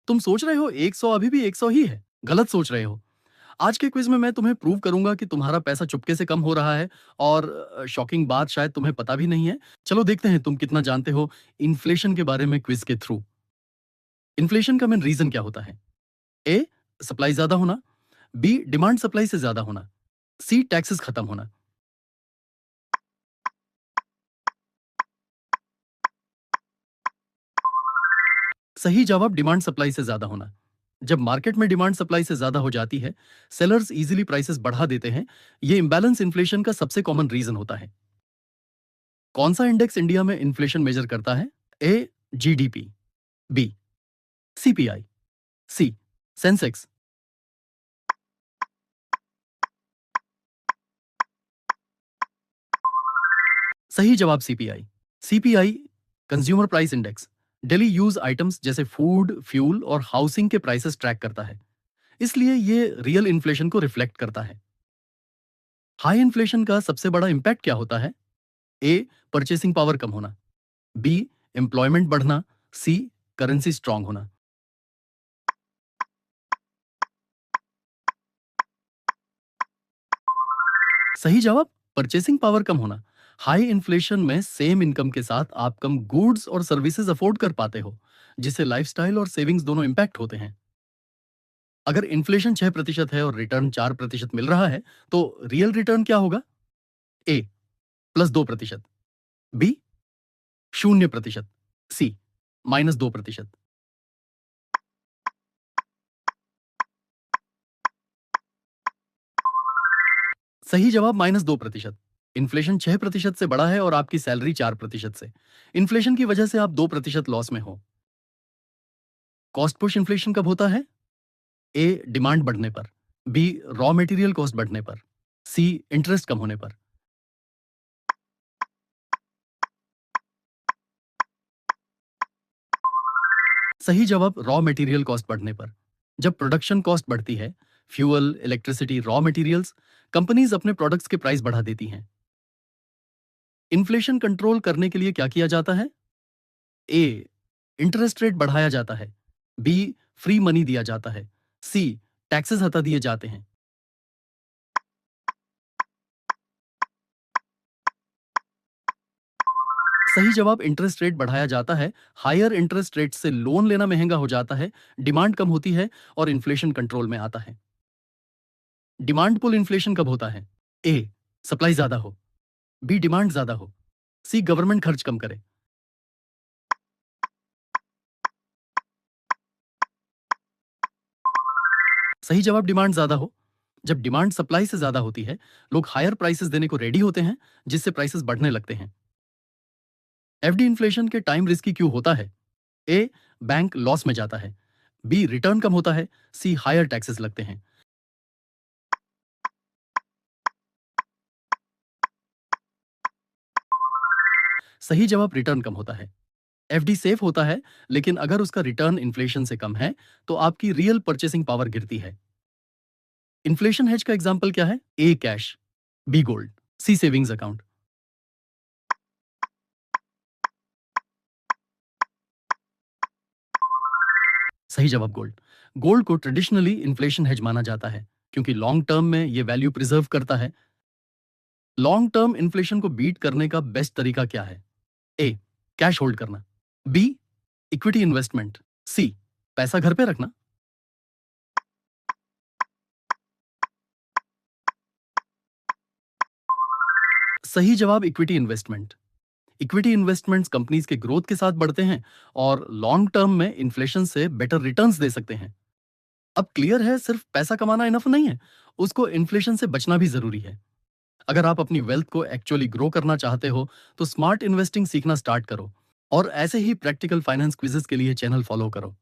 तुम सोच रहे हो 100 अभी भी 100 ही है। गलत सोच रहे हो। आज के क्विज में मैं तुम्हें प्रूव करूंगा कि तुम्हारा पैसा चुपके से कम हो रहा है और शॉकिंग बात शायद तुम्हें पता भी नहीं है। चलो देखते हैं तुम कितना जानते हो इन्फ्लेशन के बारे में क्विज के थ्रू। इन्फ्लेशन का मेन रीजन क्या होता है? ए, सप्लाई ज्यादा होना। बी, डिमांड सप्लाई से ज्यादा होना। सी, टैक्सेस खत्म होना। सही जवाब डिमांड सप्लाई से ज्यादा होना। जब मार्केट में डिमांड सप्लाई से ज्यादा हो जाती है, सेलर्स इजीली प्राइसेस बढ़ा देते हैं। ये इंबैलेंस इन्फ्लेशन का सबसे कॉमन रीजन होता है। कौन सा इंडेक्स इंडिया में इन्फ्लेशन मेजर करता है? A, GDP. B, CPI. C, Sensex. सही जवाब CPI. CPI consumer price index daily use items जैसे फूड, फ्यूल और हाउसिंग के प्राइसेस ट्रैक करता है। इसलिए ये रियल इन्फ्लेशन को रिफ्लेक्ट करता है। हाई इन्फ्लेशन का सबसे बड़ा इंपैक्ट क्या होता है? ए, परचेसिंग पावर कम होना। बी, एम्प्लॉयमेंट बढ़ना। सी, करेंसी स्ट्रांग होना। सही जवाब परचेसिंग पावर कम होना। हाई इन्फ्लेशन में सेम इनकम के साथ आप कम गुड्स और सर्विसेज अफोर्ड कर पाते हो, जिससे लाइफस्टाइल और सेविंग्स दोनों इंपैक्ट होते हैं। अगर इन्फ्लेशन 6% है और रिटर्न 4% मिल रहा है, तो रियल रिटर्न क्या होगा? ए, +2%। बी, 0%। सी, -2%। सही जवाब -2%। इन्फ्लेशन 6% से बड़ा है और आपकी सैलरी 4% से। इन्फ्लेशन की वजह से आप 2% लॉस में हो। कॉस्ट पुश इन्फ्लेशन कब होता है? ए, डिमांड बढ़ने पर। बी, रॉ मटेरियल कॉस्ट बढ़ने पर। सी, इंटरेस्ट कम होने पर। सही जवाब रॉ मटेरियल कॉस्ट बढ़ने पर। जब प्रोडक्शन कॉस्ट बढ़ती है, fuel, electricity, raw materials, companies अपने प्रोडक्ट्स के प्राइस बढ़ा देती हैं। इन्फ्लेशन कंट्रोल करने के लिए क्या किया जाता है? ए, इंटरेस्ट रेट बढ़ाया जाता है। बी, फ्री मनी दिया जाता है। सी, टैक्सेस हटा दिए जाते हैं। सही जवाब इंटरेस्ट रेट बढ़ाया जाता है। हायर इंटरेस्ट रेट से लोन लेना महंगा हो जाता है, डिमांड कम होती है और इन्फ्लेशन कंट्रोल में आता है। डिमांड पुल इन्फ्लेशन कब होता है? ए, सप्लाई ज्यादा हो। बी, डिमांड ज्यादा हो। सी, गवर्नमेंट खर्च कम करे। सही जवाब डिमांड ज्यादा हो। जब डिमांड सप्लाई से ज्यादा होती है, लोग हायर प्राइसेस देने को रेडी होते हैं, जिससे प्राइसेस बढ़ने लगते हैं। एफडी इन्फ्लेशन के टाइम रिस्की क्यों होता है? ए, बैंक लॉस में जाता है। बी, रिटर्न कम होता है। सी, हायर टैक्सेस लगते हैं। सही जवाब रिटर्न कम होता है। एफडी सेफ होता है, लेकिन अगर उसका रिटर्न इन्फ्लेशन से कम है, तो आपकी रियल परचेसिंग पावर गिरती है। इन्फ्लेशन हेज का एग्जाम्पल क्या है? A, cash. B, gold. C, savings account. सही जवाब गोल्ड। गोल्ड को ट्रेडिशनली इन्फ्लेशन हेज माना जाता है, क्योंकि लॉन्ग टर्म में ये वैल्यू प्रिजर्व करता है। लॉन्ग टर्म इन्फ्लेशन को बीट करने का बेस्ट तरीका क्या है? ए, कैश होल्ड करना। B, equity investment. सी, पैसा घर पे रखना। सही जवाब equity investment. Equity investments companies के ग्रोथ के साथ बढ़ते हैं और लॉन्ग टर्म में इन्फ्लेशन से बेटर रिटर्न्स दे सकते हैं। अब क्लियर है, सिर्फ पैसा कमाना इनफ नहीं है, उसको इन्फ्लेशन से बचना भी जरूरी है। अगर आप अपनी वेल्थ को एक्चुअली ग्रो करना चाहते हो, तो स्मार्ट इन्वेस्टिंग सीखना स्टार्ट करो और ऐसे ही प्रैक्टिकल फाइनेंस क्विजेस के लिए चैनल फॉलो करो।